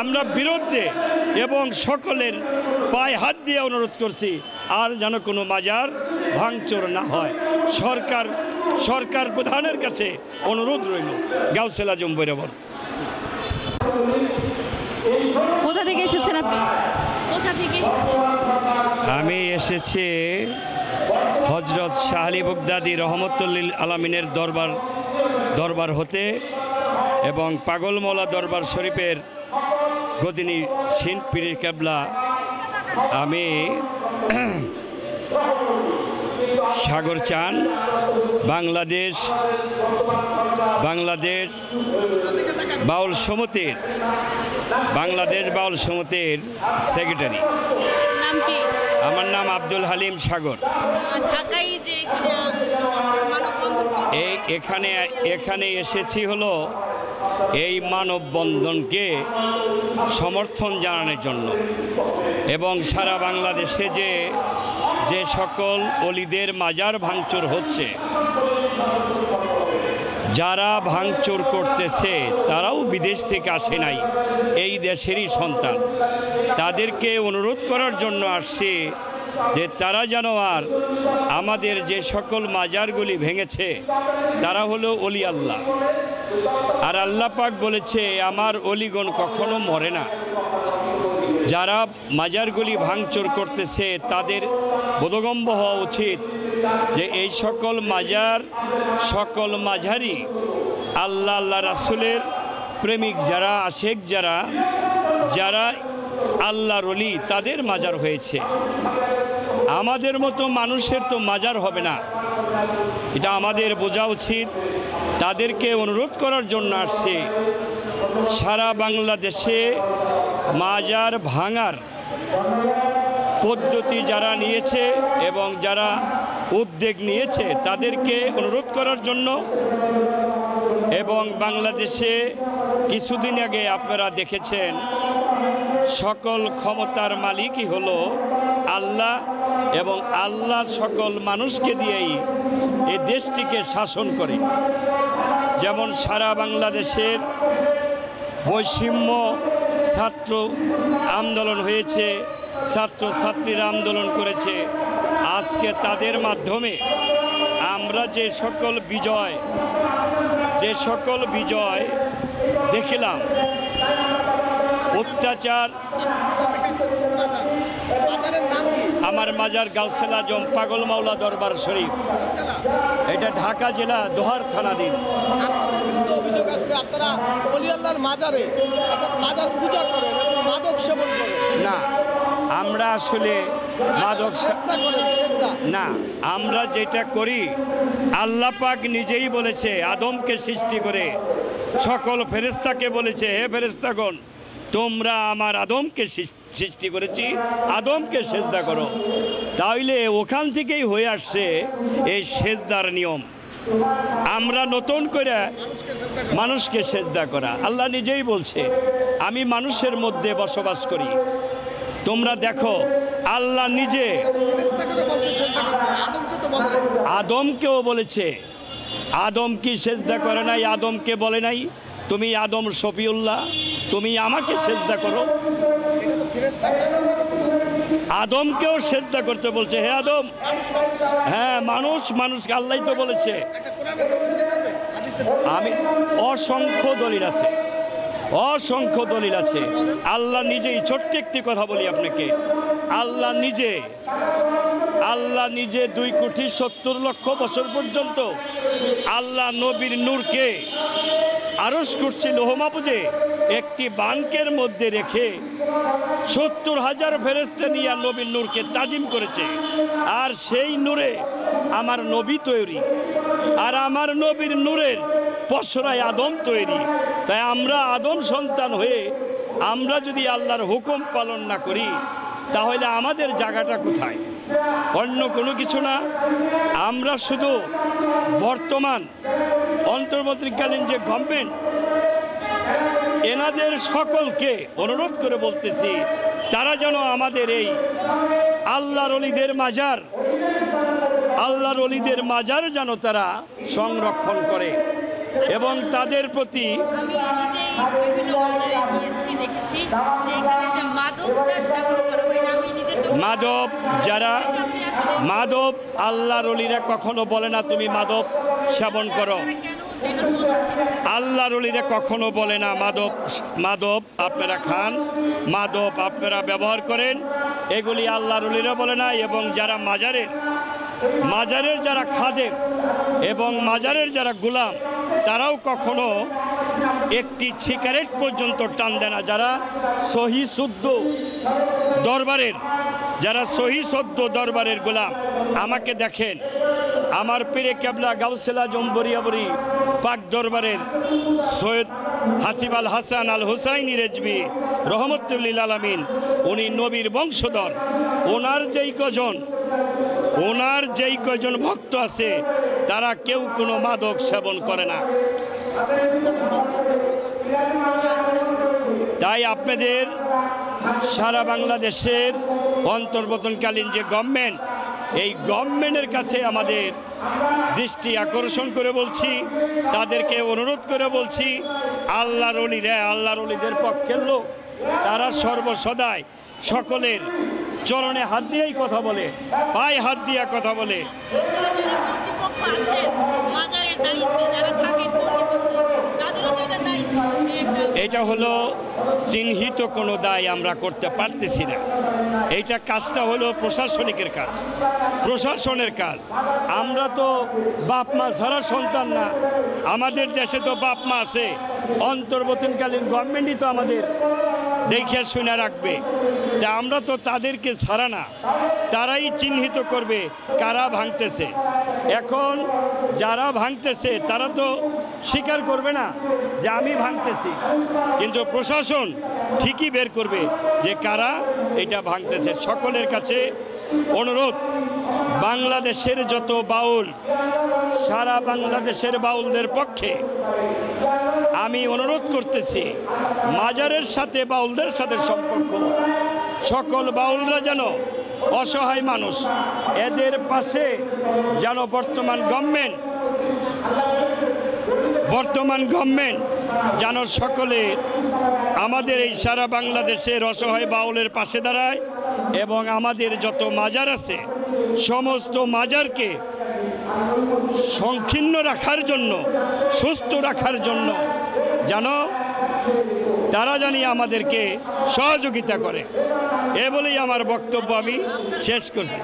আমরা বিরুদ্ধে এবং সকলের পায়ে হাত দিয়ে অনুরোধ করছি আর যেন কোনো মাজার ভাঙচুর না হয়। সরকার প্রধানের কাছে অনুরোধ রইল। গাউসুল আজম বরাবর। কোথা থেকে এসেছেন আপনি? কোথা থেকে এসেছেন? আমি এসেছি হজরত শাহ আলী বগদাদি রহমতুল্লিল আলামিনের দরবার হতে এবং পাগল মৌলা দরবার শরীফের গদিনী সিন পীর কেবলা। আমি সাগর চান, বাংলাদেশ বাউল সমিতির সেক্রেটারি। নাম কি? আমার নাম আব্দুল হালিম সাগর। ঢাকায় যে এখানে এসেছি হলো এই মানববন্ধনকে সমর্থন জানানোর জন্য এবং সারা বাংলাদেশে যে সকল অলিদের মাজার ভাঙচুর হচ্ছে, যারা ভাঙচুর করতেছে তারাও বিদেশ থেকে আসে নাই, এই দেশেরই সন্তান। তাদেরকে অনুরোধ করার জন্য আসছে যে তারা যেন আর আমাদের যে সকল মাজারগুলি ভেঙেছে তারা হলো অলি আল্লাহ। আর আল্লাহ পাক বলেছে আমার অলিগণ কখনো মরে না। যারা মাজারগুলি ভাঙচুর করতেছে তাদের বোধগম্য হওয়া উচিত যে এই সকল মাঝারি আল্লাহ রাসূলের প্রেমিক যারা, আশেক যারা আল্লাহর ওলি, তাদের মাজার হয়েছে। আমাদের মতো মানুষের তো মাজার হবে না, এটা আমাদের বোঝা উচিত। তাদেরকে অনুরোধ করার জন্য আসছে। সারা বাংলাদেশে মাজার ভাঙার পদ্ধতি যারা নিয়েছে এবং যারা উদ্যোগ নিয়েছে তাদেরকে অনুরোধ করার জন্য। এবং বাংলাদেশে কিছুদিন আগে আপনারা দেখেছেন সকল ক্ষমতার মালিকই হলো আল্লাহ এবং আল্লাহ সকল মানুষকে দিয়েই এই দেশটিকে শাসন করে। যেমন সারা বাংলাদেশের বৈষম্য ছাত্র আন্দোলন হয়েছে, ছাত্রছাত্রীরা আন্দোলন করেছে। আজকে তাদের মাধ্যমে আমরা যে সকল বিজয় দেখলাম, অত্যাচার। আমার মাজার গাউসুল আজম পাগল মাওলা দরবার শরীফ, এটা ঢাকা জেলা দোহার থানাধীন। অভিযোগ আছে আপনারা ওলি আল্লাহর মাজারে মাজার পূজা করেন এবং মাদক সেবন করেন। না, আমরা আসলে মাদক না, আমরা যেটা করি আল্লাহ পাক নিজেই বলেছে, আদমকে সৃষ্টি করে সকল ফেরেশতাকে বলেছে, হে ফেরেশতাগণ তোমরা আমার আদমকে সৃষ্টি করেছি, আদমকে সেজদা করো। তাইলে ওখান থেকেই হয়ে আসছে এই সেজদার নিয়ম। আমরা নতুন করে মানুষকে সেজদা করা, আল্লাহ নিজেই বলছে আমি মানুষের মধ্যে বসবাস করি। তোমরা দেখো আল্লাহ নিজে আদমকেও বলেছে, আদম কি সেজদা করে নাই? আদমকে বলে নাই তুমি আদম শফিউল্লাহ, তুমি আমাকে সেজদা করো? আদমকেও সেজদা করতে বলছে, হে আদম। হ্যাঁ, মানুষকে আল্লাহ তো বলেছে। আমি অসংখ্য দলিল আছে। আল্লাহ নিজেই, ছোট্ট একটি কথা বলি আপনাকে, আল্লাহ নিজে 2,70,00,000 বছর পর্যন্ত আল্লাহ নবীর নূরকে আরশ কুরসি লৌহ মাহফুজে একটি বাঙ্কের মধ্যে রেখে 70,000 ফেরেশতা নিয়ে নবীর নূরকে তাজিম করেছে। আর সেই নূরে আমার নবী তৈরি, আর আমার নবীর নূরের পসরায় আদম তৈরি। তাই আমরা আদম সন্তান হয়ে আমরা যদি আল্লাহর হুকুম পালন না করি তাহলে আমাদের জায়গাটা কোথায়? অন্য কোনো কিছু না। আমরা শুধু বর্তমান অন্তর্বর্তীকালীন যে গভর্নমেন্ট, এনাদের সকলকে অনুরোধ করে বলতেছি তারা যেন আমাদের এই আল্লাহর ওলিদের মাজার যেন তারা সংরক্ষণ করে। এবং তাদের প্রতি আমি নিজেই বিভিন্ন বাজারে গিয়েছি, দেখেছি যে এখানে যে মাদকটা সেবন করা হয় না, আমি নিজের চোখে মাদক যারা আপনি আসলে মাদক আল্লাহর ওলিরা কখনো বলে না তুমি মাদক সেবন করো। আপনারা কেন হচ্ছে এটার পদক্ষেপ? আল্লাহর ওলিরা কখনো বলে না মাদক আপনারা খান, মাদক আপনারা ব্যবহার করেন, এগুলি আল্লাহর ওলিরা বলে না। এবং যারা মাজারের যারা খাদেম এবং মাজারের যারা গোলাম, তারাও কখনো একটি সিগারেট পর্যন্ত টান দেয় না। যারা সহি শুদ্ধ দরবারের গোলাম, আমাকে দেখেন, আমার পীরে কেবলা গাউসেলা জম্বরিয়াবরি পাক দরবারের সৈয়দ হাসিব আল হাসান আল হুসাইনি রেজবি রহমতুল্লিল আলামিন, উনি নবীর বংশধর। ওনার যেই কজন ভক্ত আছে তারা কেউ কোনো মাদক সেবন করে না। তাই আপনাদের সারা বাংলাদেশের অন্তর্বর্তীকালীন যে গভর্নমেন্ট, এই গভর্নমেন্টের কাছে আমাদের দৃষ্টি আকর্ষণ করে বলছি, তাদেরকে অনুরোধ করে বলছি, আল্লাহর ওলিদের পক্ষের লোক, তারা সর্বসদাই সকলের চরণে হাত দিয়েই কথা বলে, পায়ে হাত দিয়ে কথা বলে। যারা কর্তৃপক্ষ আছেন, মাজারের দায়িত্বে যারা থাকেন কর্তৃপক্ষ, তাদেরও তো এটা দায়িত্ব যে একটা এটা হলো চিহ্নিত কোনো দায় আমরা করতে পারতেছি না। এইটা কাজটা হলো প্রশাসনিকের কাজ। আমরা তো বাপ মা ছাড়া সন্তান না, আমাদের দেশে তো বাপ মা আছে, অন্তর্বর্তীকালীন গভর্নমেন্টই তো আমাদের দেখে শুনে রাখবে। তা আমরা তো তাদেরকে ছাড়া না, তারাই চিহ্নিত করবে কারা ভাঙতেছে। এখন যারা ভাঙতেছে তারা তো স্বীকার করবে না যে আমি ভাঙতেছি, কিন্তু প্রশাসন ঠিকই বের করবে যে কারা এটা ভাঙতেছে। সকলের কাছে অনুরোধ, বাংলাদেশের যত বাউল, সারা বাংলাদেশের বাউলদের পক্ষে আমি অনুরোধ করতেছি, মাজারের সাথে বাউলদের সাথে সম্পর্ক, সকল বাউলরা যেন অসহায় মানুষ, এদের পাশে যেন বর্তমান গভর্নমেন্ট যেন সকলে আমাদের এই সারা বাংলাদেশের অসহায় বাউলের পাশে দাঁড়ায় এবং আমাদের যত মাজার আছে সমস্ত মাজারকে সংকীর্ণ রাখার জন্য, সুস্থ রাখার জন্য যেন তারা জানি আমাদেরকে সহযোগিতা করে। এ বলেই আমার বক্তব্য আমি শেষ করছি।